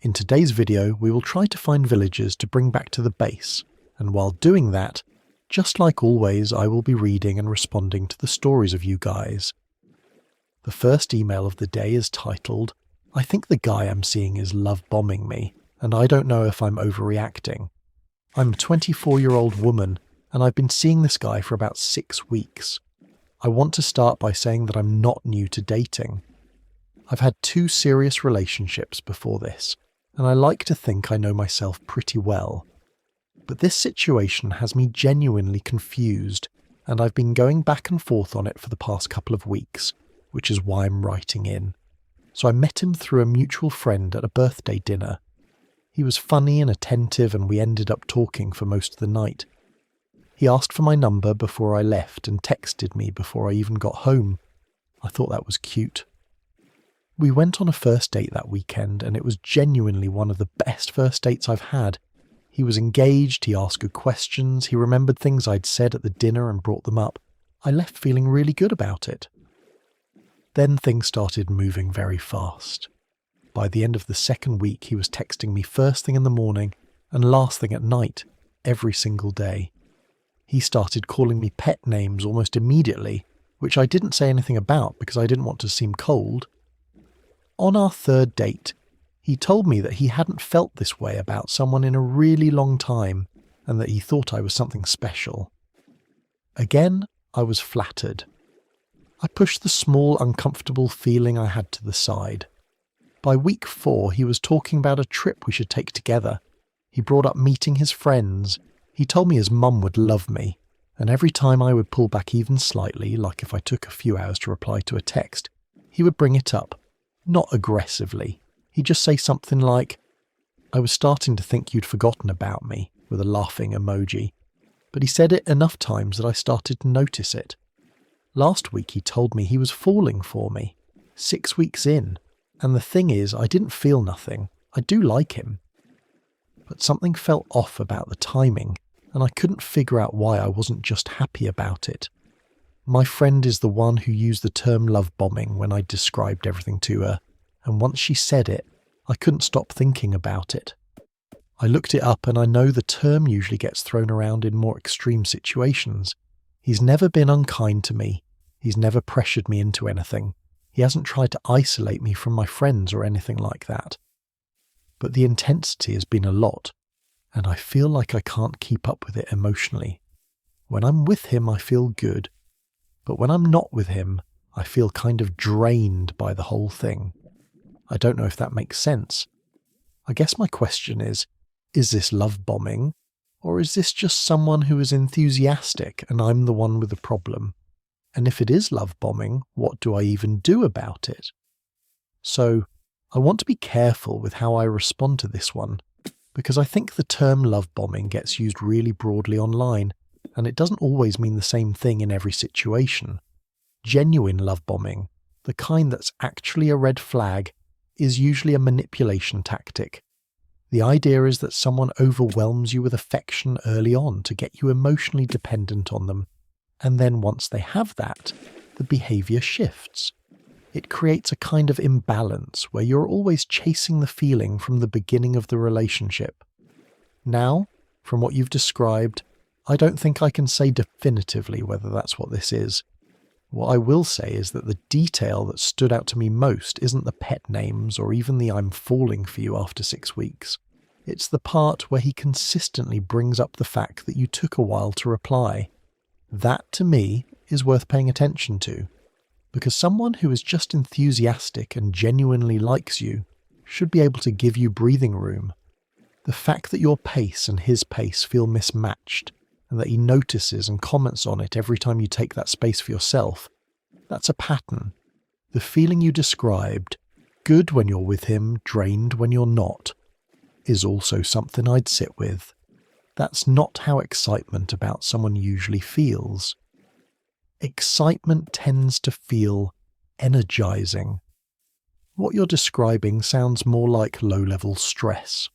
In today's video, we will try to find villages to bring back to the base, and while doing that, just like always, I will be reading and responding to the stories of you guys. The first email of the day is titled, "I think the guy I'm seeing is love bombing me, and I don't know if I'm overreacting. I'm a 24-year-old woman, and I've been seeing this guy for about 6 weeks. I want to start by saying that I'm not new to dating. I've had 2 serious relationships before this, and I like to think I know myself pretty well. But this situation has me genuinely confused, and I've been going back and forth on it for the past couple of weeks, which is why I'm writing in. So I met him through a mutual friend at a birthday dinner. He was funny and attentive, and we ended up talking for most of the night. He asked for my number before I left and texted me before I even got home. I thought that was cute. We went on a first date that weekend, and it was genuinely one of the best first dates I've had. He was engaged, he asked good questions, he remembered things I'd said at the dinner and brought them up. I left feeling really good about it. Then things started moving very fast. By the end of the second week, he was texting me first thing in the morning and last thing at night, every single day. He started calling me pet names almost immediately, which I didn't say anything about because I didn't want to seem cold. On our third date, he told me that he hadn't felt this way about someone in a really long time and that he thought I was something special. Again, I was flattered. I pushed the small, uncomfortable feeling I had to the side. By week 4, he was talking about a trip we should take together. He brought up meeting his friends. He told me his mum would love me, and every time I would pull back even slightly, like if I took a few hours to reply to a text, he would bring it up. Not aggressively. He'd just say something like, "I was starting to think you'd forgotten about me," with a laughing emoji. But he said it enough times that I started to notice it. Last week he told me he was falling for me, 6 weeks in, and the thing is, I didn't feel nothing. I do like him. But something felt off about the timing, and I couldn't figure out why I wasn't just happy about it. My friend is the one who used the term love bombing when I described everything to her, and once she said it, I couldn't stop thinking about it. I looked it up, and I know the term usually gets thrown around in more extreme situations. He's never been unkind to me. He's never pressured me into anything. He hasn't tried to isolate me from my friends or anything like that. But the intensity has been a lot, and I feel like I can't keep up with it emotionally. When I'm with him, I feel good. But when I'm not with him, I feel kind of drained by the whole thing. I don't know if that makes sense. I guess my question is this love bombing? Or is this just someone who is enthusiastic and I'm the one with the problem? And if it is love bombing, what do I even do about it? So, I want to be careful with how I respond to this one, because I think the term love bombing gets used really broadly online, and it doesn't always mean the same thing in every situation. Genuine love bombing, the kind that's actually a red flag, is usually a manipulation tactic. The idea is that someone overwhelms you with affection early on to get you emotionally dependent on them, and then once they have that, the behaviour shifts. It creates a kind of imbalance where you're always chasing the feeling from the beginning of the relationship. Now, from what you've described, I don't think I can say definitively whether that's what this is. What I will say is that the detail that stood out to me most isn't the pet names or even the "I'm falling for you after 6 weeks. It's the part where he consistently brings up the fact that you took a while to reply. That, to me, is worth paying attention to, because someone who is just enthusiastic and genuinely likes you should be able to give you breathing room. The fact that your pace and his pace feel mismatched, and that he notices and comments on it every time you take that space for yourself, that's a pattern. The feeling you described, good when you're with him, drained when you're not, is also something I'd sit with. That's not how excitement about someone usually feels. Excitement tends to feel energizing. What you're describing sounds more like low-level stress.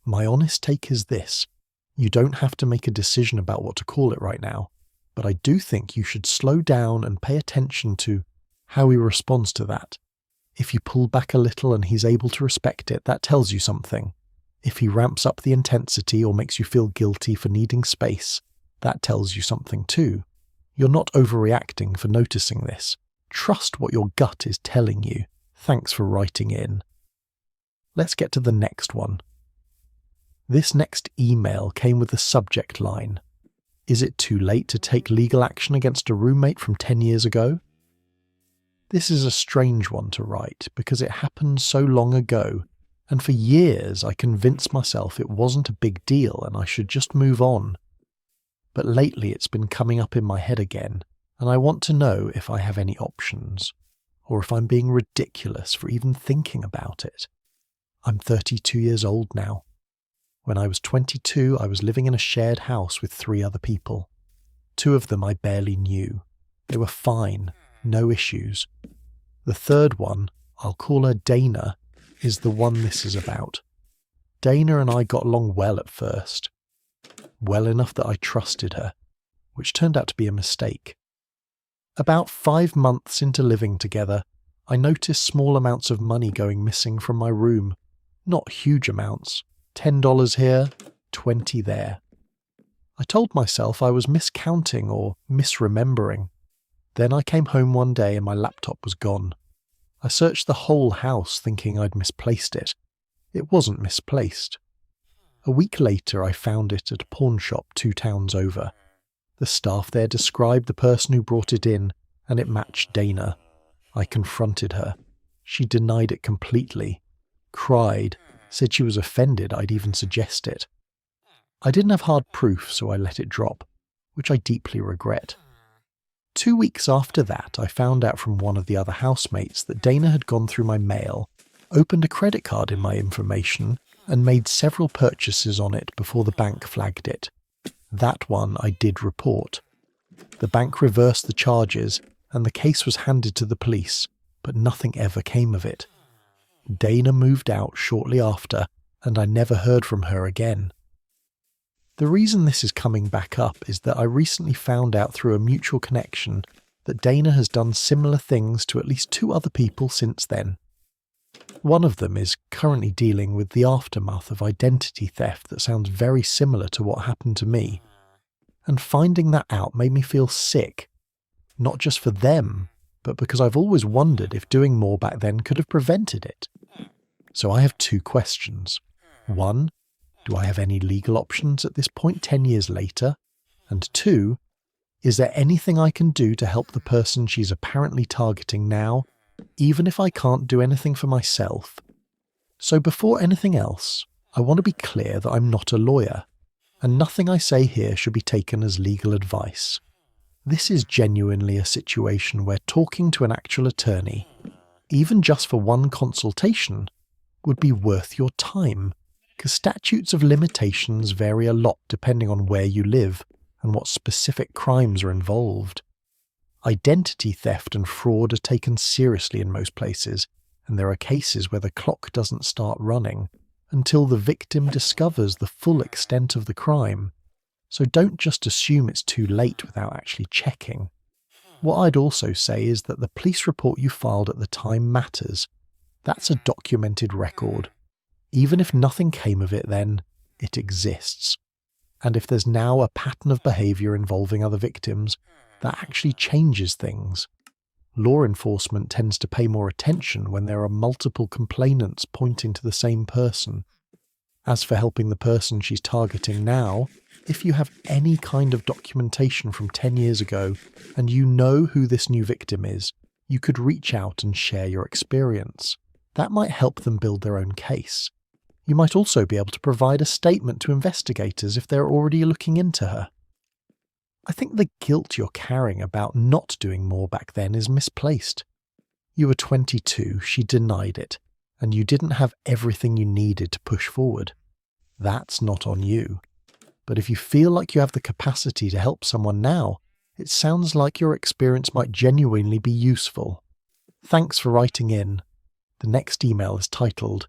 My honest take is this: you don't have to make a decision about what to call it right now, but I do think you should slow down and pay attention to how he responds to that. If you pull back a little and he's able to respect it, that tells you something. If he ramps up the intensity or makes you feel guilty for needing space, that tells you something too. You're not overreacting for noticing this. Trust what your gut is telling you. Thanks for writing in. Let's get to the next one. This next email came with the subject line, "Is it too late to take legal action against a roommate from 10 years ago?" This is a strange one to write because it happened so long ago, and for years I convinced myself it wasn't a big deal and I should just move on. But lately it's been coming up in my head again, and I want to know if I have any options, or if I'm being ridiculous for even thinking about it. I'm 32 years old now. When I was 22, I was living in a shared house with 3 other people. 2 of them I barely knew. They were fine, no issues. The third one, I'll call her Dana, is the one this is about. Dana and I got along well at first. Well enough that I trusted her, which turned out to be a mistake. About 5 months into living together, I noticed small amounts of money going missing from my room. Not huge amounts. $10 here, 20 there. I told myself I was miscounting or misremembering. Then I came home one day and my laptop was gone. I searched the whole house thinking I'd misplaced it. It wasn't misplaced. A week later I found it at a pawn shop 2 towns over. The staff there described the person who brought it in, and it matched Dana. I confronted her. She denied it completely. Cried. Said she was offended I'd even suggest it. I didn't have hard proof, so I let it drop, which I deeply regret. 2 weeks after that, I found out from one of the other housemates that Dana had gone through my mail, opened a credit card in my information, and made several purchases on it before the bank flagged it. That one I did report. The bank reversed the charges, and the case was handed to the police, but nothing ever came of it. Dana moved out shortly after, and I never heard from her again. The reason this is coming back up is that I recently found out through a mutual connection that Dana has done similar things to at least 2 other people since then. One of them is currently dealing with the aftermath of identity theft that sounds very similar to what happened to me. And finding that out made me feel sick, not just for them, but because I've always wondered if doing more back then could have prevented it. So I have 2 questions. 1, do I have any legal options at this point 10 years later? And 2, is there anything I can do to help the person she's apparently targeting now, even if I can't do anything for myself? So before anything else, I want to be clear that I'm not a lawyer, and nothing I say here should be taken as legal advice. This is genuinely a situation where talking to an actual attorney, even just for one consultation, would be worth your time, because statutes of limitations vary a lot depending on where you live and what specific crimes are involved. Identity theft and fraud are taken seriously in most places, and there are cases where the clock doesn't start running until the victim discovers the full extent of the crime. So don't just assume it's too late without actually checking. What I'd also say is that the police report you filed at the time matters. That's a documented record. Even if nothing came of it then, it exists. And if there's now a pattern of behaviour involving other victims, that actually changes things. Law enforcement tends to pay more attention when there are multiple complainants pointing to the same person. As for helping the person she's targeting now, if you have any kind of documentation from 10 years ago and you know who this new victim is, you could reach out and share your experience. That might help them build their own case. You might also be able to provide a statement to investigators if they're already looking into her. I think the guilt you're carrying about not doing more back then is misplaced. You were 22, she denied it, and you didn't have everything you needed to push forward. That's not on you. But if you feel like you have the capacity to help someone now, it sounds like your experience might genuinely be useful. Thanks for writing in. The next email is titled,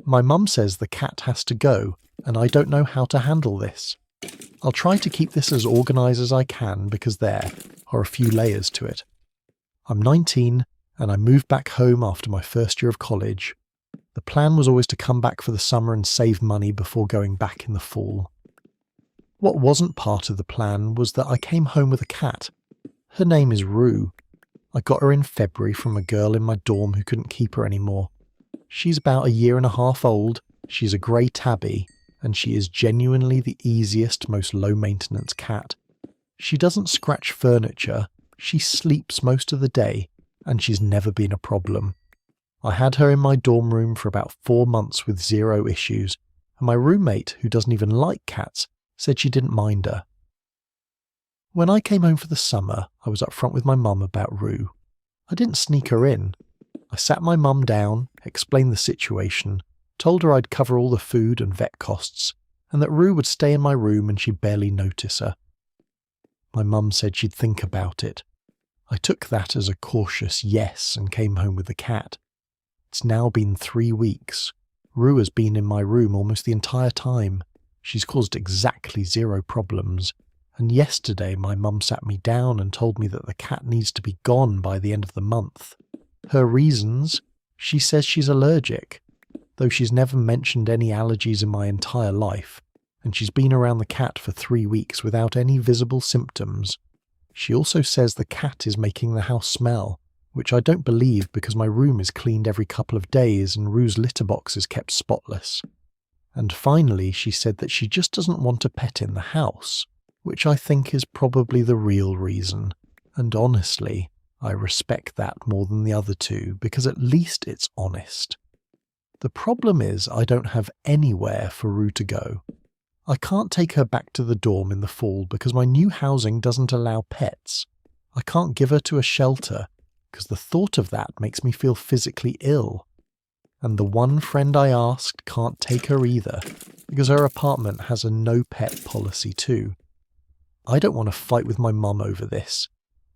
"My mum says the cat has to go, and I don't know how to handle this." I'll try to keep this as organised as I can because there are a few layers to it. I'm 19, and I moved back home after my first year of college. The plan was always to come back for the summer and save money before going back in the fall. What wasn't part of the plan was that I came home with a cat. Her name is Rue. I got her in February from a girl in my dorm who couldn't keep her anymore. She's about 1.5 years old, she's a grey tabby, and she is genuinely the easiest, most low-maintenance cat. She doesn't scratch furniture, she sleeps most of the day, and she's never been a problem. I had her in my dorm room for about 4 months with 0 issues, and my roommate, who doesn't even like cats, said she didn't mind her. When I came home for the summer, I was upfront with my mum about Rue. I didn't sneak her in. I sat my mum down, explained the situation, told her I'd cover all the food and vet costs, and that Rue would stay in my room and she'd barely notice her. My mum said she'd think about it. I took that as a cautious yes and came home with the cat. It's now been 3 weeks. Rue has been in my room almost the entire time. She's caused exactly 0 problems. And yesterday my mum sat me down and told me that the cat needs to be gone by the end of the month. Her reasons? She says she's allergic, though she's never mentioned any allergies in my entire life, and she's been around the cat for 3 weeks without any visible symptoms. She also says the cat is making the house smell, which I don't believe because my room is cleaned every couple of days and Rue's litter box is kept spotless. And finally she said that she just doesn't want a pet in the house, which I think is probably the real reason. And honestly, I respect that more than the other two because at least it's honest. The problem is I don't have anywhere for Rue to go. I can't take her back to the dorm in the fall because my new housing doesn't allow pets. I can't give her to a shelter because the thought of that makes me feel physically ill. And the one friend I asked can't take her either because her apartment has a no pet policy too. I don't want to fight with my mum over this.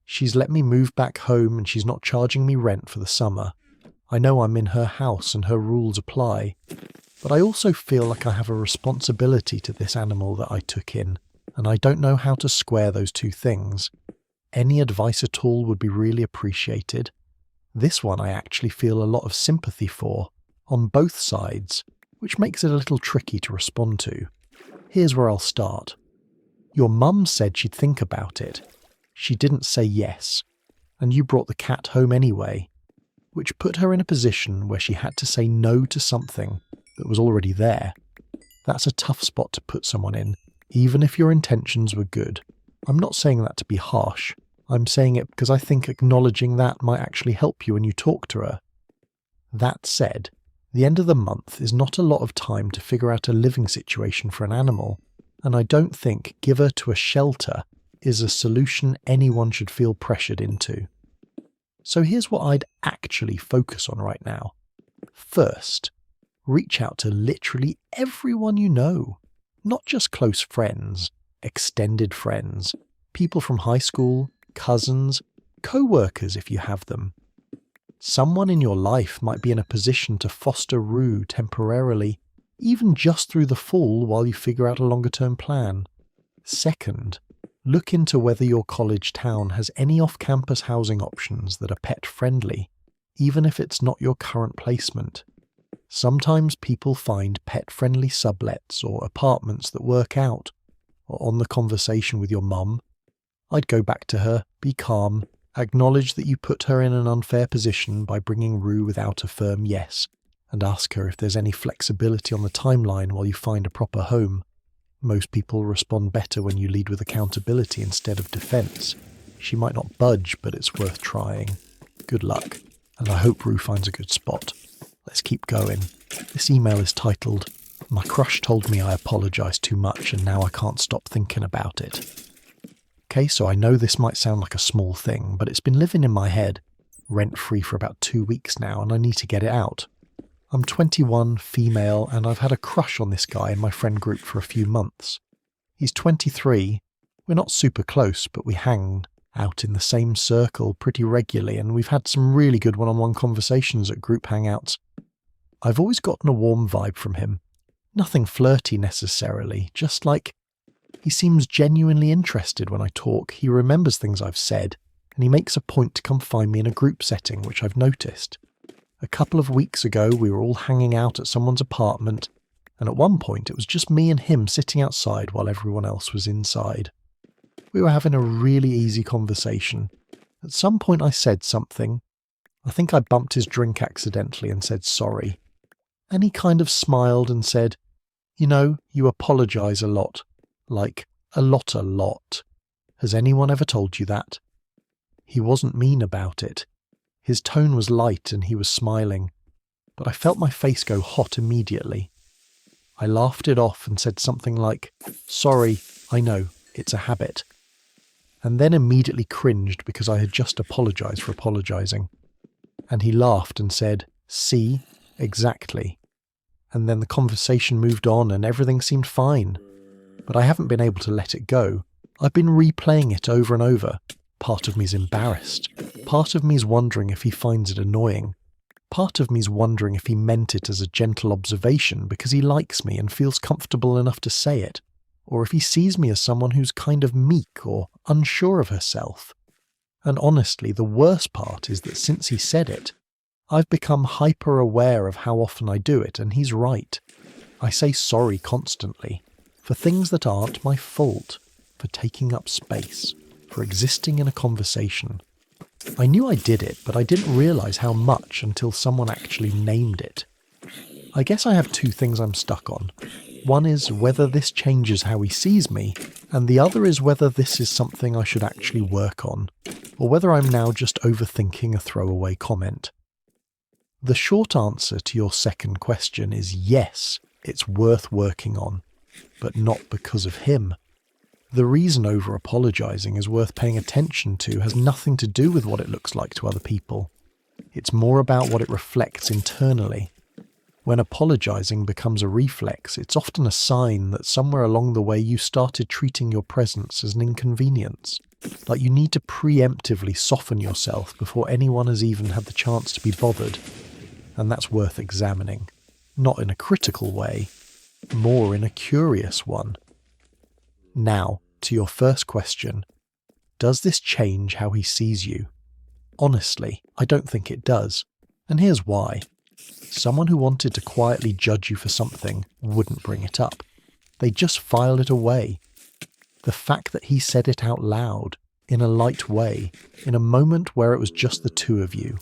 She's let me move back home and she's not charging me rent for the summer. I know I'm in her house and her rules apply, but I also feel like I have a responsibility to this animal that I took in, and I don't know how to square those two things. Any advice at all would be really appreciated. This one I actually feel a lot of sympathy for, on both sides, which makes it a little tricky to respond to. Here's where I'll start. Your mum said she'd think about it. She didn't say yes, and you brought the cat home anyway, which put her in a position where she had to say no to something that was already there. That's a tough spot to put someone in, even if your intentions were good. I'm not saying that to be harsh. I'm saying it because I think acknowledging that might actually help you when you talk to her. That said, the end of the month is not a lot of time to figure out a living situation for an animal, and I don't think give her to a shelter is a solution anyone should feel pressured into. So here's what I'd actually focus on right now. First, reach out to literally everyone you know, not just close friends, extended friends, people from high school, cousins, co-workers if you have them. Someone in your life might be in a position to foster Rue temporarily, even just through the fall while you figure out a longer-term plan. Second, look into whether your college town has any off-campus housing options that are pet-friendly, even if it's not your current placement. Sometimes people find pet-friendly sublets or apartments that work out. Or on the conversation with your mum, I'd go back to her, be calm, acknowledge that you put her in an unfair position by bringing Rue without a firm yes, and ask her if there's any flexibility on the timeline while you find a proper home. Most people respond better when you lead with accountability instead of defense. She might not budge, but it's worth trying. Good luck, and I hope Rue finds a good spot. Let's keep going. This email is titled, "My crush told me I apologise too much and now I can't stop thinking about it." Okay, so I know this might sound like a small thing, but it's been living in my head, rent-free for about 2 weeks now, and I need to get it out. I'm 21, female, and I've had a crush on this guy in my friend group for a few months. He's 23. We're not super close, but we hang out in the same circle pretty regularly, and we've had some really good one-on-one conversations at group hangouts. I've always gotten a warm vibe from him. Nothing flirty necessarily, just like he seems genuinely interested when I talk. He remembers things I've said, and he makes a point to come find me in a group setting, which I've noticed. A couple of weeks ago, we were all hanging out at someone's apartment, and at one point it was just me and him sitting outside while everyone else was inside. We were having a really easy conversation. At some point I said something. I think I bumped his drink accidentally and said sorry. And he kind of smiled and said, "You know, you apologise a lot. Like, a lot. Has anyone ever told you that?" He wasn't mean about it. His tone was light and he was smiling. But I felt my face go hot immediately. I laughed it off and said something like, "Sorry, I know, it's a habit." And then immediately cringed because I had just apologised for apologising. And he laughed and said, "See, exactly." And then the conversation moved on and everything seemed fine. But I haven't been able to let it go. I've been replaying it over and over. Part of me's embarrassed. Part of me's wondering if he finds it annoying. Part of me's wondering if he meant it as a gentle observation because he likes me and feels comfortable enough to say it, or if he sees me as someone who's kind of meek or unsure of herself. And honestly, the worst part is that since he said it, I've become hyper-aware of how often I do it, and he's right. I say sorry constantly, for things that aren't my fault, for taking up space, for existing in a conversation. I knew I did it, but I didn't realise how much until someone actually named it. I guess I have two things I'm stuck on. One is whether this changes how he sees me, and the other is whether this is something I should actually work on, or whether I'm now just overthinking a throwaway comment. The short answer to your second question is yes, it's worth working on, but not because of him. The reason over-apologising is worth paying attention to has nothing to do with what it looks like to other people. It's more about what it reflects internally. When apologising becomes a reflex, it's often a sign that somewhere along the way you started treating your presence as an inconvenience. Like you need to preemptively soften yourself before anyone has even had the chance to be bothered. And that's worth examining. Not in a critical way, more in a curious one. Now, to your first question, does this change how he sees you? Honestly, I don't think it does. And here's why. Someone who wanted to quietly judge you for something wouldn't bring it up. They'd just file it away. The fact that he said it out loud, in a light way, in a moment where it was just the two of you,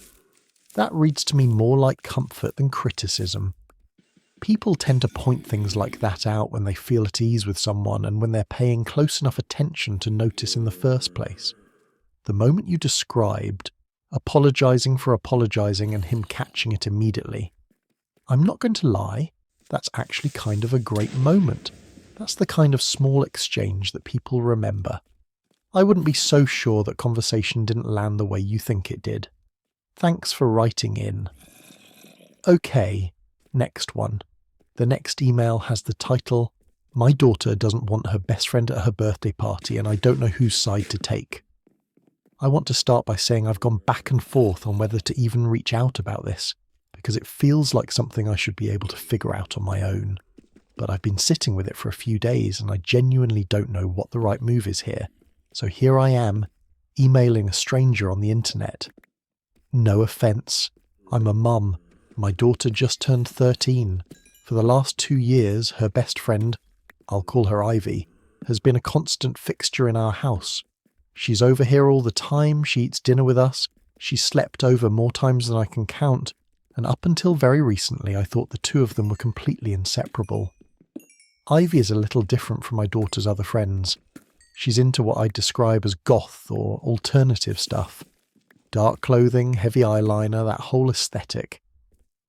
that reads to me more like comfort than criticism. People tend to point things like that out when they feel at ease with someone and when they're paying close enough attention to notice in the first place. The moment you described, apologising for apologising and him catching it immediately, I'm not going to lie, that's actually kind of a great moment. That's the kind of small exchange that people remember. I wouldn't be so sure that conversation didn't land the way you think it did. Thanks for writing in. Okay, next one. The next email has the title, "My daughter doesn't want her best friend at her birthday party and I don't know whose side to take." I want to start by saying I've gone back and forth on whether to even reach out about this, because it feels like something I should be able to figure out on my own. But I've been sitting with it for a few days and I genuinely don't know what the right move is here. So here I am, emailing a stranger on the internet. No offence, I'm a mum. My daughter just turned 13. For the last 2 years, her best friend, I'll call her Ivy, has been a constant fixture in our house. She's over here all the time, she eats dinner with us, she's slept over more times than I can count, and up until very recently I thought the two of them were completely inseparable. Ivy is a little different from my daughter's other friends. She's into what I'd describe as goth or alternative stuff. Dark clothing, heavy eyeliner, that whole aesthetic.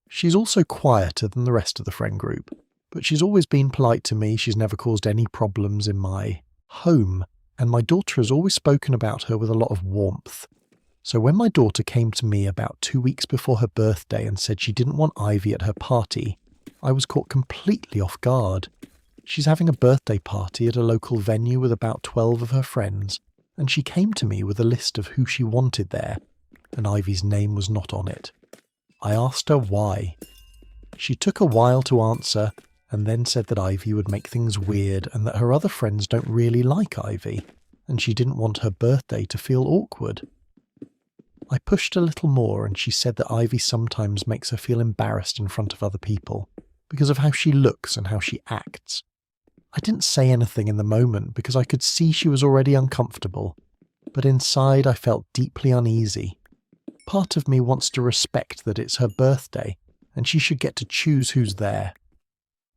She's also quieter than the rest of the friend group, but she's always been polite to me, she's never caused any problems in my home, and my daughter has always spoken about her with a lot of warmth. So when my daughter came to me about 2 weeks before her birthday and said she didn't want Ivy at her party, I was caught completely off guard. She's having a birthday party at a local venue with about 12 of her friends, and she came to me with a list of who she wanted there, and Ivy's name was not on it. I asked her why. She took a while to answer, and then said that Ivy would make things weird and that her other friends don't really like Ivy, and she didn't want her birthday to feel awkward. I pushed a little more and she said that Ivy sometimes makes her feel embarrassed in front of other people because of how she looks and how she acts. I didn't say anything in the moment because I could see she was already uncomfortable, but inside I felt deeply uneasy. Part of me wants to respect that it's her birthday and she should get to choose who's there.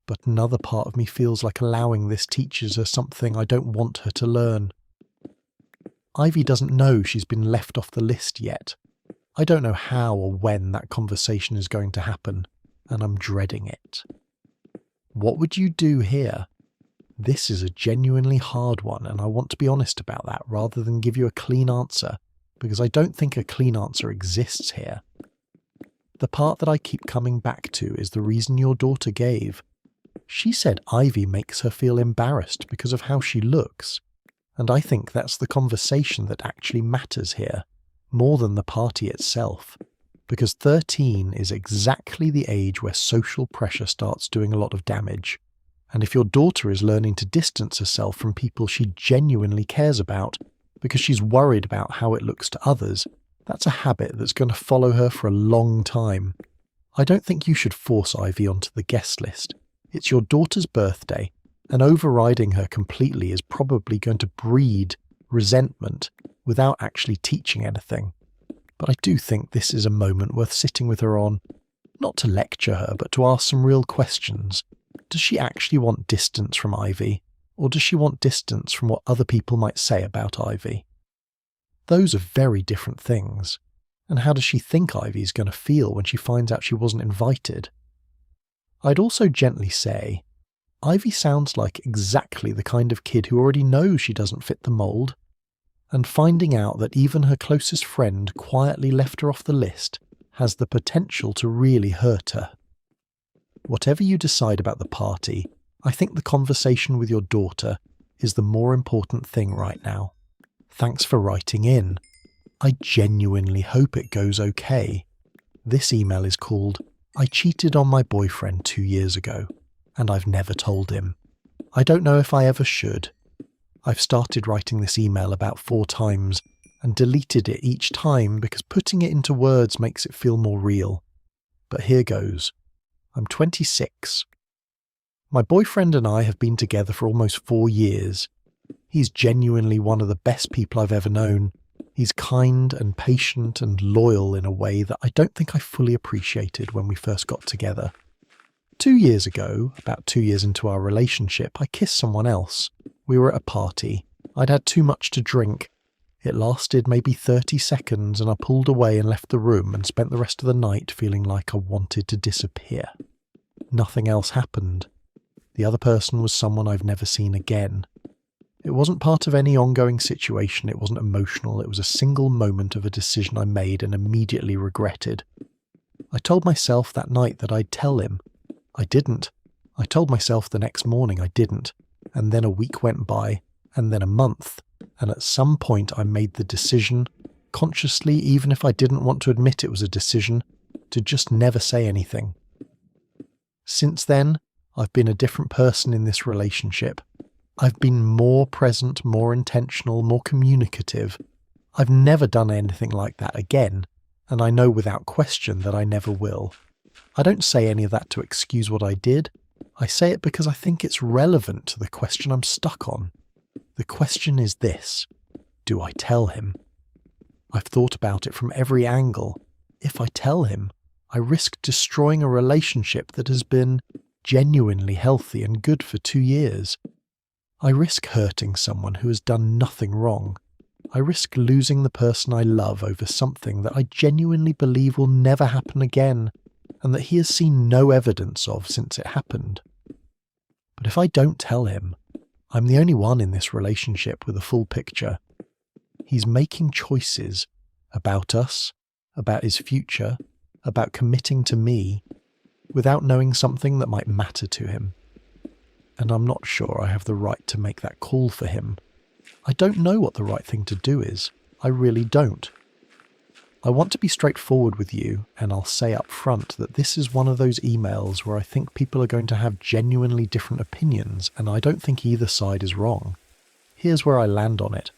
But another part of me feels like allowing this teaches her something I don't want her to learn. Ivy doesn't know she's been left off the list yet. I don't know how or when that conversation is going to happen, and I'm dreading it. What would you do here? This is a genuinely hard one, and I want to be honest about that rather than give you a clean answer, because I don't think a clean answer exists here. The part that I keep coming back to is the reason your daughter gave. She said Ivy makes her feel embarrassed because of how she looks, and I think that's the conversation that actually matters here, more than the party itself, because 13 is exactly the age where social pressure starts doing a lot of damage. And if your daughter is learning to distance herself from people she genuinely cares about because she's worried about how it looks to others, that's a habit that's going to follow her for a long time. I don't think you should force Ivy onto the guest list. It's your daughter's birthday, and overriding her completely is probably going to breed resentment without actually teaching anything. But I do think this is a moment worth sitting with her on, not to lecture her, but to ask some real questions. Does she actually want distance from Ivy, or does she want distance from what other people might say about Ivy? Those are very different things. And how does she think Ivy's going to feel when she finds out she wasn't invited? I'd also gently say, Ivy sounds like exactly the kind of kid who already knows she doesn't fit the mould, and finding out that even her closest friend quietly left her off the list has the potential to really hurt her. Whatever you decide about the party, I think the conversation with your daughter is the more important thing right now. Thanks for writing in. I genuinely hope it goes okay. This email is called I cheated on my boyfriend 2 years ago, and I've never told him. I don't know if I ever should. I've started writing this email about 4 times and deleted it each time because putting it into words makes it feel more real. But here goes. I'm 26. My boyfriend and I have been together for almost 4 years. He's genuinely one of the best people I've ever known. He's kind and patient and loyal in a way that I don't think I fully appreciated when we first got together. 2 years ago, about 2 years into our relationship, I kissed someone else. We were at a party. I'd had too much to drink. It lasted maybe 30 seconds and I pulled away and left the room and spent the rest of the night feeling like I wanted to disappear. Nothing else happened. The other person was someone I've never seen again. It wasn't part of any ongoing situation, it wasn't emotional, it was a single moment of a decision I made and immediately regretted. I told myself that night that I'd tell him. I didn't. I told myself the next morning I didn't, and then a week went by, and then a month, and at some point I made the decision, consciously even if I didn't want to admit it was a decision, to just never say anything. Since then, I've been a different person in this relationship. I've been more present, more intentional, more communicative. I've never done anything like that again, and I know without question that I never will. I don't say any of that to excuse what I did. I say it because I think it's relevant to the question I'm stuck on. The question is this: do I tell him? I've thought about it from every angle. If I tell him, I risk destroying a relationship that has been genuinely healthy and good for 2 years. I risk hurting someone who has done nothing wrong. I risk losing the person I love over something that I genuinely believe will never happen again, and that he has seen no evidence of since it happened. But if I don't tell him, I'm the only one in this relationship with a full picture. He's making choices about us, about his future, about committing to me, without knowing something that might matter to him. And I'm not sure I have the right to make that call for him. I don't know what the right thing to do is. I really don't. I want to be straightforward with you, and I'll say up front that this is one of those emails where I think people are going to have genuinely different opinions, and I don't think either side is wrong. Here's where I land on it.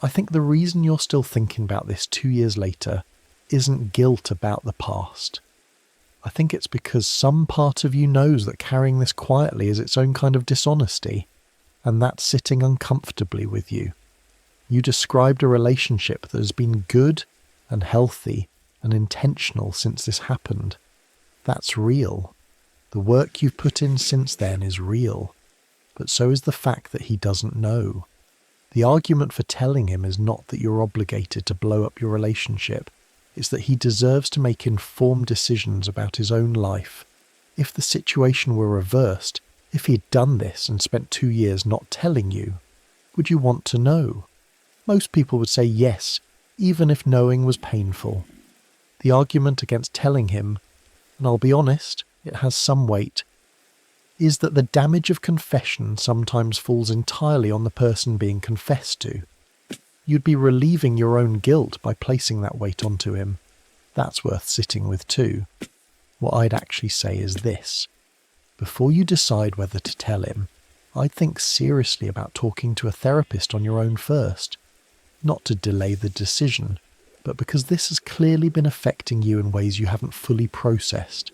I think the reason you're still thinking about this 2 years later isn't guilt about the past. I think it's because some part of you knows that carrying this quietly is its own kind of dishonesty, and that's sitting uncomfortably with you. You described a relationship that has been good and healthy and intentional since this happened. That's real. The work you've put in since then is real, but so is the fact that he doesn't know. The argument for telling him is not that you're obligated to blow up your relationship. It's that he deserves to make informed decisions about his own life. If the situation were reversed, if he'd done this and spent 2 years not telling you, would you want to know? Most people would say yes, even if knowing was painful. The argument against telling him, and I'll be honest, it has some weight, is that the damage of confession sometimes falls entirely on the person being confessed to. You'd be relieving your own guilt by placing that weight onto him. That's worth sitting with too. What I'd actually say is this. Before you decide whether to tell him, I'd think seriously about talking to a therapist on your own first. Not to delay the decision, but because this has clearly been affecting you in ways you haven't fully processed.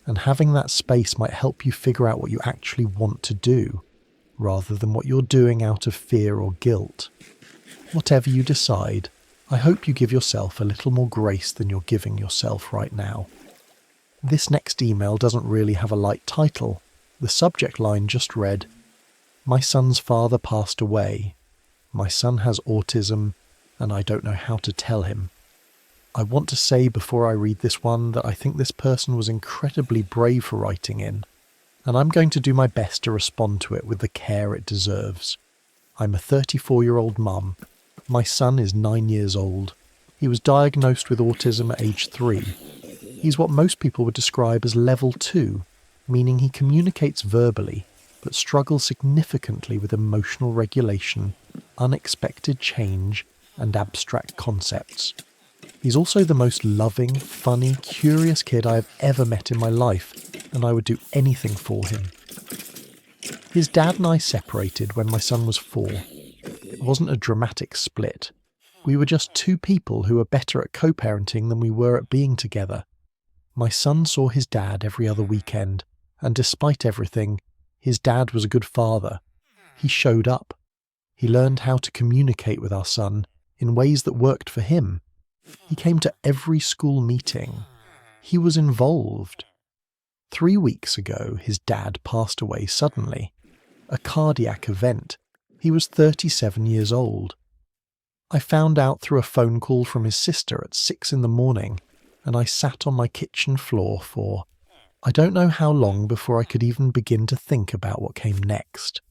And having that space might help you figure out what you actually want to do, rather than what you're doing out of fear or guilt. Whatever you decide, I hope you give yourself a little more grace than you're giving yourself right now. This next email doesn't really have a light title. The subject line just read, "My son's father passed away. My son has autism, and I don't know how to tell him." I want to say before I read this one that I think this person was incredibly brave for writing in, and I'm going to do my best to respond to it with the care it deserves. I'm a 34-year-old mum. My son is 9 years old. He was diagnosed with autism at age 3. He's what most people would describe as level 2, meaning he communicates verbally, but struggles significantly with emotional regulation, unexpected change, and abstract concepts. He's also the most loving, funny, curious kid I have ever met in my life, and I would do anything for him. His dad and I separated when my son was 4. It wasn't a dramatic split. We were just two people who were better at co-parenting than we were at being together. My son saw his dad every other weekend, and despite everything, his dad was a good father. He showed up. He learned how to communicate with our son in ways that worked for him. He came to every school meeting. He was involved. 3 weeks ago, his dad passed away suddenly. A cardiac event. He was 37 years old. I found out through a phone call from his sister at 6 in the morning, and I sat on my kitchen floor for I don't know how long before I could even begin to think about what came next.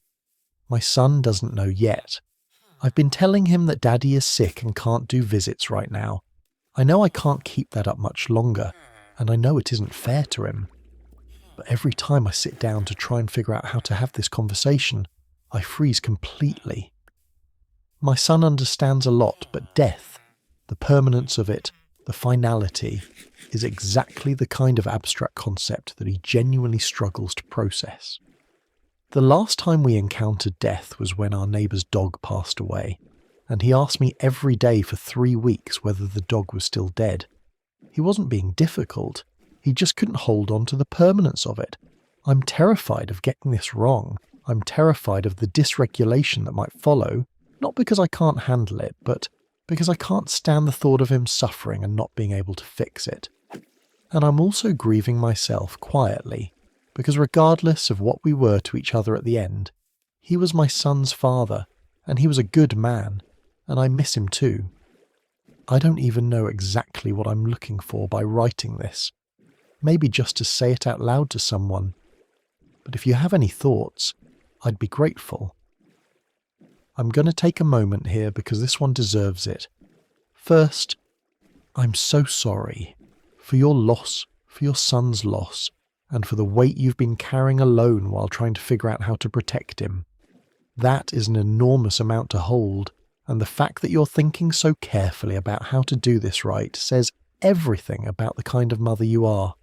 My son doesn't know yet. I've been telling him that Daddy is sick and can't do visits right now. I know I can't keep that up much longer, and I know it isn't fair to him. But every time I sit down to try and figure out how to have this conversation, I freeze completely. My son understands a lot, but death, the permanence of it, the finality, is exactly the kind of abstract concept that he genuinely struggles to process. The last time we encountered death was when our neighbour's dog passed away, and he asked me every day for 3 weeks whether the dog was still dead. He wasn't being difficult, he just couldn't hold on to the permanence of it. I'm terrified of getting this wrong. I'm terrified of the dysregulation that might follow, not because I can't handle it, but because I can't stand the thought of him suffering and not being able to fix it. And I'm also grieving myself quietly, because regardless of what we were to each other at the end, he was my son's father, and he was a good man, and I miss him too. I don't even know exactly what I'm looking for by writing this. Maybe just to say it out loud to someone. But if you have any thoughts, I'd be grateful. I'm going to take a moment here because this one deserves it. First, I'm so sorry for your loss, for your son's loss, and for the weight you've been carrying alone while trying to figure out how to protect him. That is an enormous amount to hold, and the fact that you're thinking so carefully about how to do this right says everything about the kind of mother you are.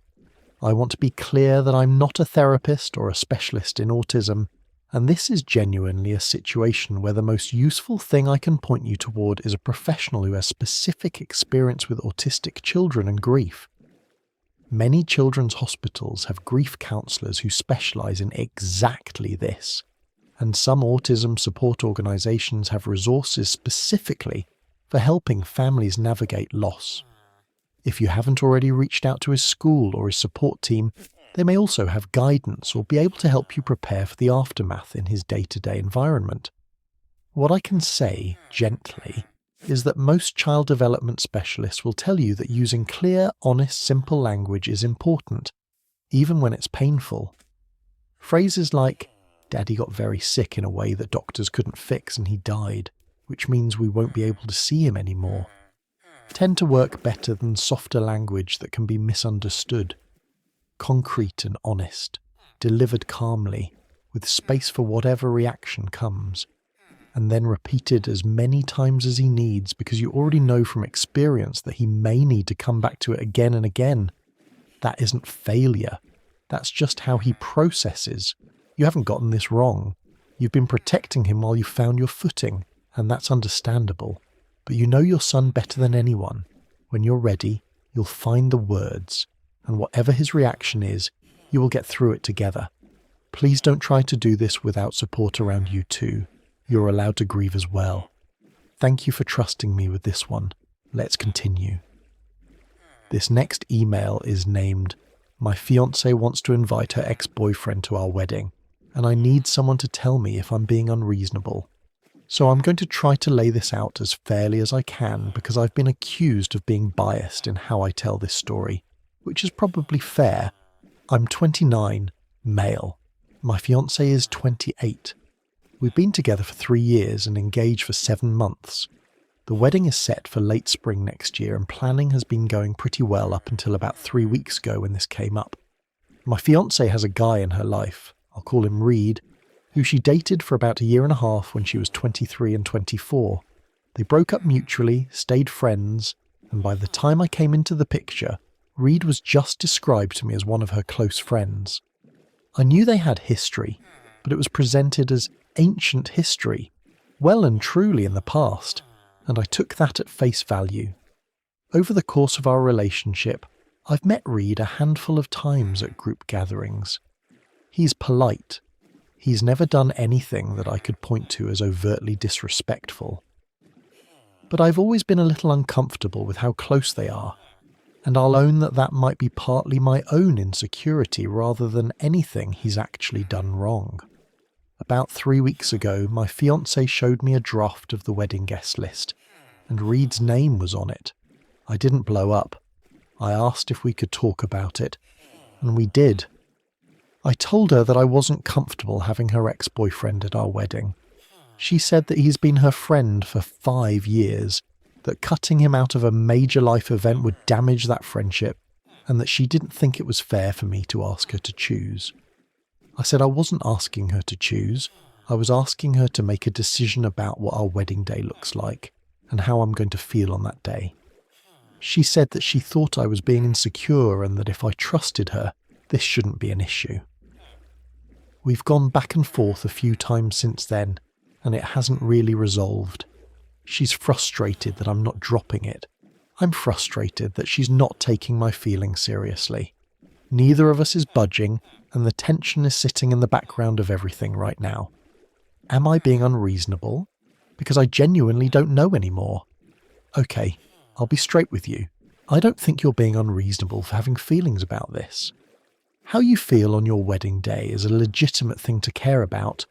I want to be clear that I'm not a therapist or a specialist in autism, And this is genuinely a situation where the most useful thing I can point you toward is a professional who has specific experience with autistic children and grief. Many children's hospitals have grief counsellors who specialise in exactly this, and some autism support organisations have resources specifically for helping families navigate loss. If you haven't already reached out to his school or his support team, they may also have guidance or be able to help you prepare for the aftermath in his day-to-day environment. What I can say, gently, is that most child development specialists will tell you that using clear, honest, simple language is important, even when it's painful. Phrases like, "Daddy got very sick in a way that doctors couldn't fix and he died, which means we won't be able to see him anymore," tend to work better than softer language that can be misunderstood. Concrete and honest, delivered calmly, with space for whatever reaction comes, and then repeated as many times as he needs because you already know from experience that he may need to come back to it again and again. That isn't failure. That's just how he processes. You haven't gotten this wrong. You've been protecting him while you found your footing, and that's understandable. But you know your son better than anyone. When you're ready, you'll find the words, and whatever his reaction is, you will get through it together. Please don't try to do this without support around you too. You're allowed to grieve as well. Thank you for trusting me with this one. Let's continue. This next email is named, "My fiancée wants to invite her ex-boyfriend to our wedding, and I need someone to tell me if I'm being unreasonable. So I'm going to try to lay this out as fairly as I can because I've been accused of being biased in how I tell this story, which is probably fair. I'm 29, male. My fiancée is 28. We've been together for 3 years and engaged for 7 months. The wedding is set for late spring next year and planning has been going pretty well up until about 3 weeks ago when this came up. My fiancée has a guy in her life, I'll call him Reed, who she dated for about 1.5 years when she was 23 and 24. They broke up mutually, stayed friends, and by the time I came into the picture, Reed was just described to me as one of her close friends. I knew they had history, but it was presented as ancient history, well and truly in the past, and I took that at face value. Over the course of our relationship, I've met Reed a handful of times at group gatherings. He's polite. He's never done anything that I could point to as overtly disrespectful. But I've always been a little uncomfortable with how close they are, and I'll own that that might be partly my own insecurity rather than anything he's actually done wrong. About 3 weeks ago, my fiancée showed me a draft of the wedding guest list, and Reed's name was on it. I didn't blow up. I asked if we could talk about it, and we did. I told her that I wasn't comfortable having her ex-boyfriend at our wedding. She said that he's been her friend for 5 years, that cutting him out of a major life event would damage that friendship, and that she didn't think it was fair for me to ask her to choose. I said I wasn't asking her to choose, I was asking her to make a decision about what our wedding day looks like, and how I'm going to feel on that day. She said that she thought I was being insecure and that if I trusted her, this shouldn't be an issue. We've gone back and forth a few times since then, and it hasn't really resolved. She's frustrated that I'm not dropping it. I'm frustrated that she's not taking my feelings seriously. Neither of us is budging, and the tension is sitting in the background of everything right now. Am I being unreasonable? Because I genuinely don't know anymore. Okay, I'll be straight with you. I don't think you're being unreasonable for having feelings about this. How you feel on your wedding day is a legitimate thing to care about,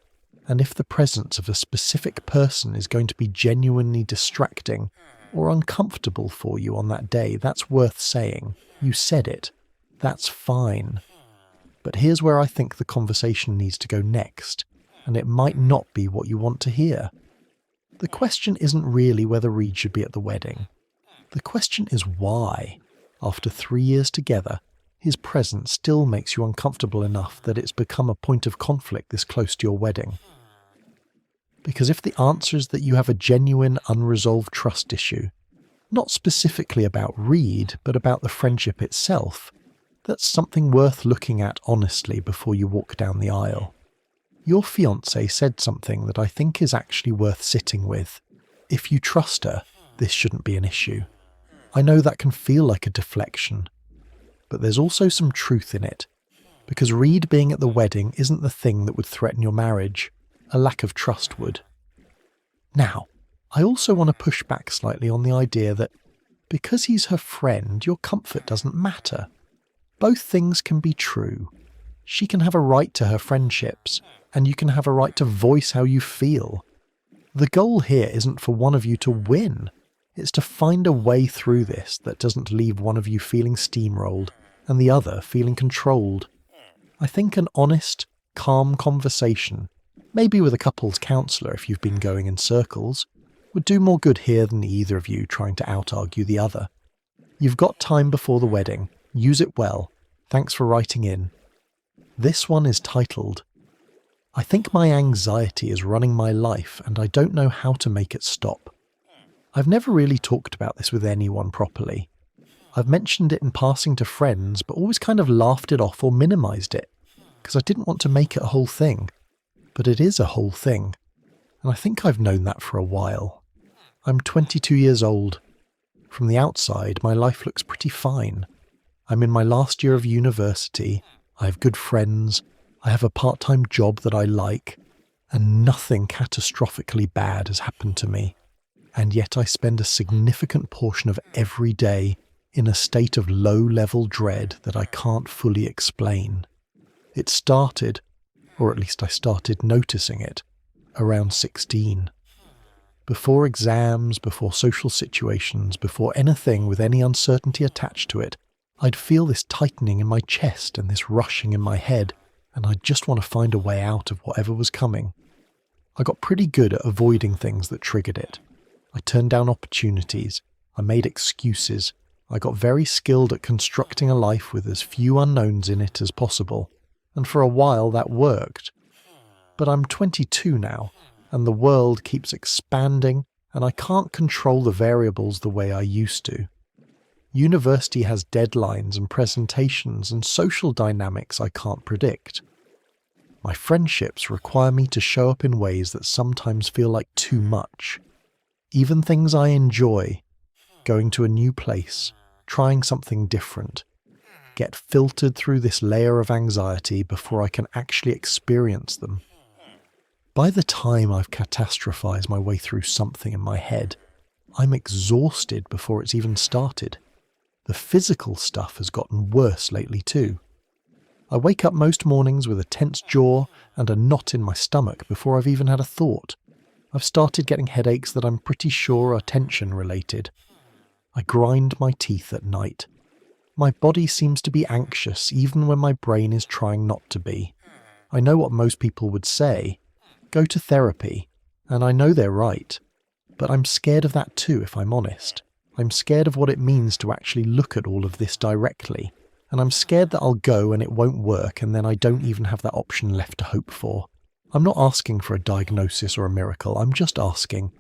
and if the presence of a specific person is going to be genuinely distracting or uncomfortable for you on that day, that's worth saying. You said it. That's fine. But here's where I think the conversation needs to go next, and it might not be what you want to hear. The question isn't really whether Reed should be at the wedding. The question is why, after 3 years together, his presence still makes you uncomfortable enough that it's become a point of conflict this close to your wedding. Because if the answer is that you have a genuine, unresolved trust issue, not specifically about Reed, but about the friendship itself, that's something worth looking at honestly before you walk down the aisle. Your fiancée said something that I think is actually worth sitting with. If you trust her, this shouldn't be an issue. I know that can feel like a deflection, but there's also some truth in it, because Reed being at the wedding isn't the thing that would threaten your marriage. A lack of trust would. Now, I also want to push back slightly on the idea that because he's her friend, your comfort doesn't matter. Both things can be true. She can have a right to her friendships, and you can have a right to voice how you feel. The goal here isn't for one of you to win. It's to find a way through this that doesn't leave one of you feeling steamrolled and the other feeling controlled. I think an honest, calm conversation, maybe with a couples counsellor if you've been going in circles, would do more good here than either of you trying to out-argue the other. You've got time before the wedding. Use it well. Thanks for writing in. This one is titled, I think my anxiety is running my life and I don't know how to make it stop. I've never really talked about this with anyone properly. I've mentioned it in passing to friends, but always kind of laughed it off or minimised it, because I didn't want to make it a whole thing. But it is a whole thing, and I think I've known that for a while. I'm 22 years old. From the outside, my life looks pretty fine. I'm in my last year of university, I have good friends, I have a part-time job that I like, and nothing catastrophically bad has happened to me. And yet I spend a significant portion of every day in a state of low-level dread that I can't fully explain. It started, or at least I started noticing it, around 16. Before exams, before social situations, before anything with any uncertainty attached to it, I'd feel this tightening in my chest and this rushing in my head, and I'd just want to find a way out of whatever was coming. I got pretty good at avoiding things that triggered it. I turned down opportunities, I made excuses, I got very skilled at constructing a life with as few unknowns in it as possible, and for a while that worked. But I'm 22 now, and the world keeps expanding, and I can't control the variables the way I used to. University has deadlines and presentations and social dynamics I can't predict. My friendships require me to show up in ways that sometimes feel like too much. Even things I enjoy, going to a new place, trying something different, get filtered through this layer of anxiety before I can actually experience them. By the time I've catastrophized my way through something in my head, I'm exhausted before it's even started. The physical stuff has gotten worse lately too. I wake up most mornings with a tense jaw and a knot in my stomach before I've even had a thought. I've started getting headaches that I'm pretty sure are tension-related. I grind my teeth at night. My body seems to be anxious even when my brain is trying not to be. I know what most people would say, go to therapy, and I know they're right. But I'm scared of that too, if I'm honest. I'm scared of what it means to actually look at all of this directly, and I'm scared that I'll go and it won't work and then I don't even have that option left to hope for. I'm not asking for a diagnosis or a miracle, I'm just asking,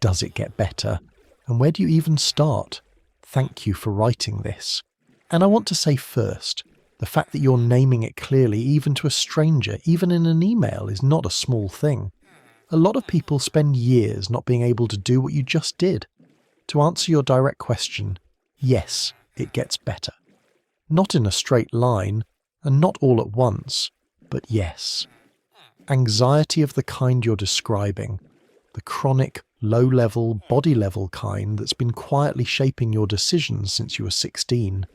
does it get better? And where do you even start? Thank you for writing this. And I want to say first, the fact that you're naming it clearly even to a stranger, even in an email, is not a small thing. A lot of people spend years not being able to do what you just did. To answer your direct question, yes, it gets better. Not in a straight line, and not all at once, but yes. Anxiety of the kind you're describing, the chronic, low-level, body-level kind that's been quietly shaping your decisions since you were 16,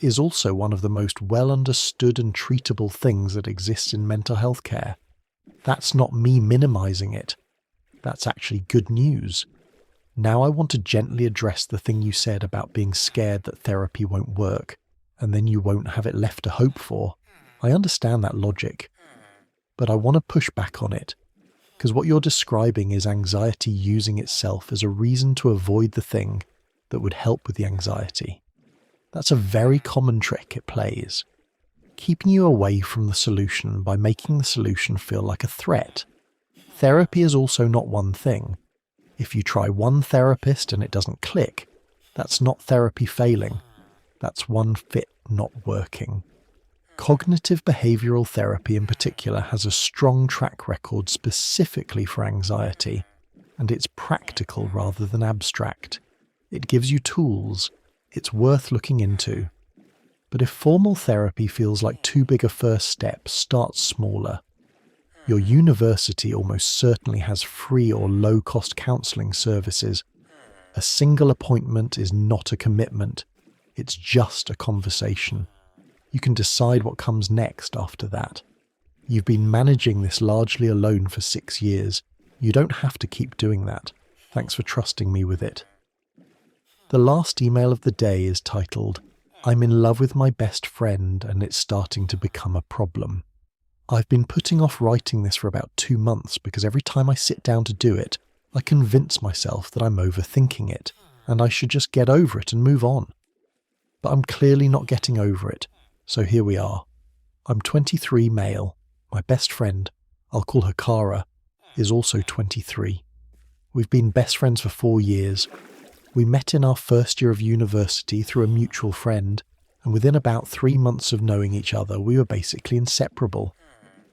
is also one of the most well-understood and treatable things that exists in mental health care. That's not me minimizing it. That's actually good news. Now I want to gently address the thing you said about being scared that therapy won't work, and then you won't have it left to hope for. I understand that logic. But I want to push back on it, because what you're describing is anxiety using itself as a reason to avoid the thing that would help with the anxiety. That's a very common trick it plays, keeping you away from the solution by making the solution feel like a threat. Therapy is also not one thing. If you try one therapist and it doesn't click, that's not therapy failing. That's one fit not working. Cognitive behavioral therapy in particular has a strong track record specifically for anxiety, and it's practical rather than abstract. It gives you tools. It's worth looking into. But if formal therapy feels like too big a first step, start smaller. Your university almost certainly has free or low-cost counselling services. A single appointment is not a commitment. It's just a conversation. You can decide what comes next after that. You've been managing this largely alone for 6 years. You don't have to keep doing that. Thanks for trusting me with it. The last email of the day is titled, "I'm in love with my best friend and it's starting to become a problem." I've been putting off writing this for about 2 months because every time I sit down to do it, I convince myself that I'm overthinking it and I should just get over it and move on. But I'm clearly not getting over it. So here we are. I'm 23, male. My best friend, I'll call her Cara, is also 23. We've been best friends for 4 years. We met in our first year of university through a mutual friend, and within about 3 months of knowing each other, we were basically inseparable.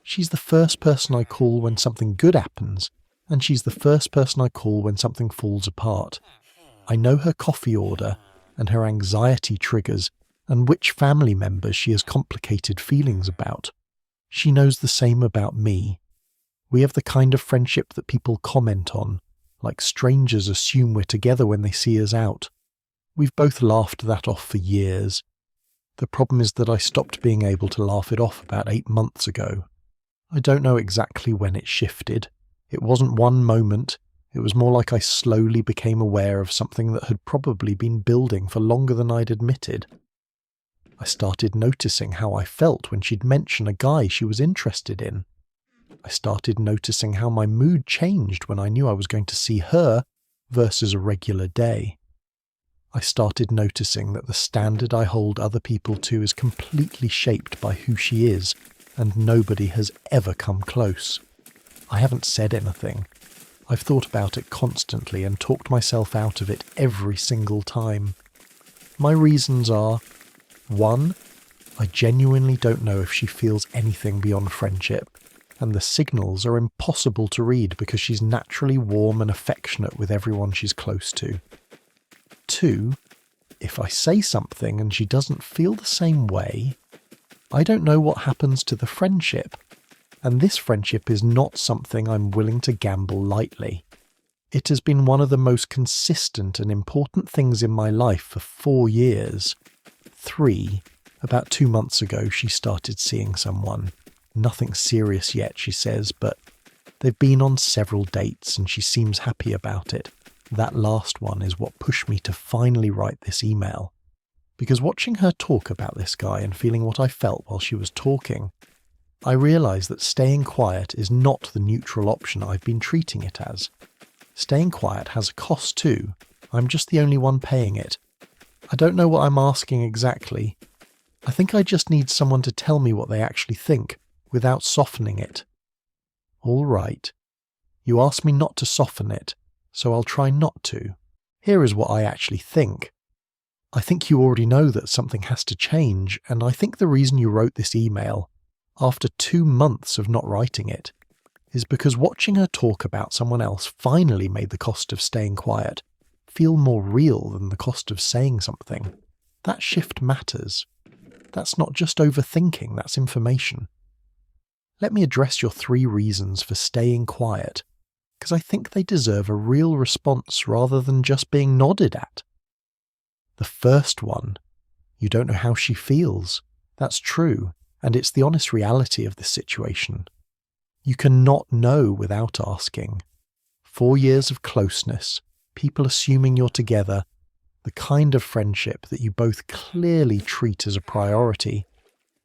She's the first person I call when something good happens, and she's the first person I call when something falls apart. I know her coffee order and her anxiety triggers and which family members she has complicated feelings about. She knows the same about me. We have the kind of friendship that people comment on, like strangers assume we're together when they see us out. We've both laughed that off for years. The problem is that I stopped being able to laugh it off about 8 months ago. I don't know exactly when it shifted. It wasn't one moment. It was more like I slowly became aware of something that had probably been building for longer than I'd admitted. I started noticing how I felt when she'd mention a guy she was interested in. I started noticing how my mood changed when I knew I was going to see her versus a regular day. I started noticing that the standard I hold other people to is completely shaped by who she is, and nobody has ever come close. I haven't said anything. I've thought about it constantly and talked myself out of it every single time. My reasons are: 1. I genuinely don't know if she feels anything beyond friendship, and the signals are impossible to read because she's naturally warm and affectionate with everyone she's close to. 2. If I say something and she doesn't feel the same way, I don't know what happens to the friendship, and this friendship is not something I'm willing to gamble lightly. It has been one of the most consistent and important things in my life for 4 years. 3. About 2 months ago, she started seeing someone. Nothing serious yet, she says, but they've been on several dates and she seems happy about it. That last one is what pushed me to finally write this email. Because watching her talk about this guy and feeling what I felt while she was talking, I realised that staying quiet is not the neutral option I've been treating it as. Staying quiet has a cost too. I'm just the only one paying it. I don't know what I'm asking exactly. I think I just need someone to tell me what they actually think, without softening it. All right. You asked me not to soften it, so I'll try not to. Here is what I actually think. I think you already know that something has to change, and I think the reason you wrote this email, after 2 months of not writing it, is because watching her talk about someone else finally made the cost of staying quiet feel more real than the cost of saying something. That shift matters. That's not just overthinking, that's information. Let me address your 3 reasons for staying quiet, because I think they deserve a real response rather than just being nodded at. The first one, you don't know how she feels. That's true, and it's the honest reality of this situation. You cannot know without asking. 4 years of closeness, people assuming you're together, the kind of friendship that you both clearly treat as a priority.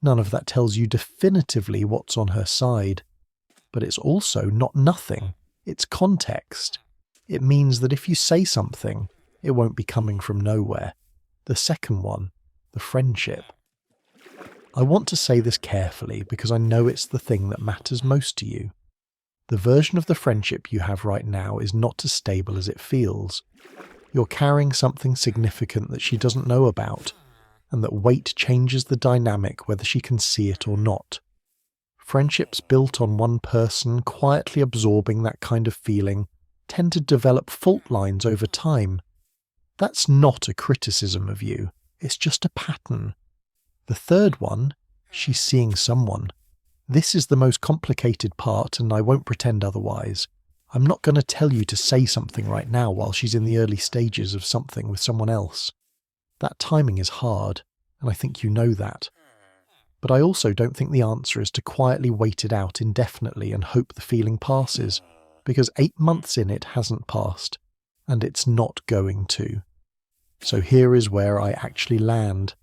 None of that tells you definitively what's on her side. But it's also not nothing. It's context. It means that if you say something, it won't be coming from nowhere. The second one, the friendship. I want to say this carefully because I know it's the thing that matters most to you. The version of the friendship you have right now is not as stable as it feels. You're carrying something significant that she doesn't know about, and that weight changes the dynamic whether she can see it or not. Friendships built on one person quietly absorbing that kind of feeling tend to develop fault lines over time. That's not a criticism of you, it's just a pattern. The third one, she's seeing someone. This is the most complicated part, and I won't pretend otherwise. I'm not going to tell you to say something right now while she's in the early stages of something with someone else. That timing is hard, and I think you know that. But I also don't think the answer is to quietly wait it out indefinitely and hope the feeling passes, because 8 months in it hasn't passed, and it's not going to. So here is where I actually land.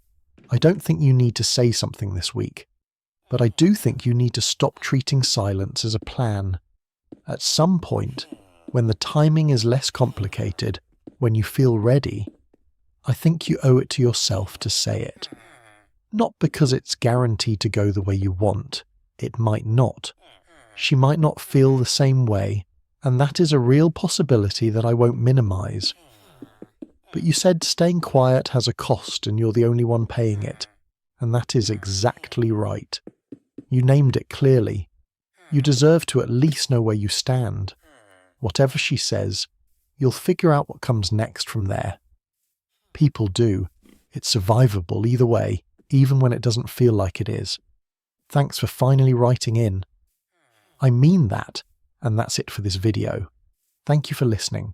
I don't think you need to say something this week, but I do think you need to stop treating silence as a plan. At some point, when the timing is less complicated, when you feel ready, I think you owe it to yourself to say it. Not because it's guaranteed to go the way you want. It might not. She might not feel the same way, and that is a real possibility that I won't minimize. But you said staying quiet has a cost and you're the only one paying it, and that is exactly right. You named it clearly. You deserve to at least know where you stand. Whatever she says, you'll figure out what comes next from there. People do. It's survivable either way, even when it doesn't feel like it is. Thanks for finally writing in. I mean that, and that's it for this video. Thank you for listening.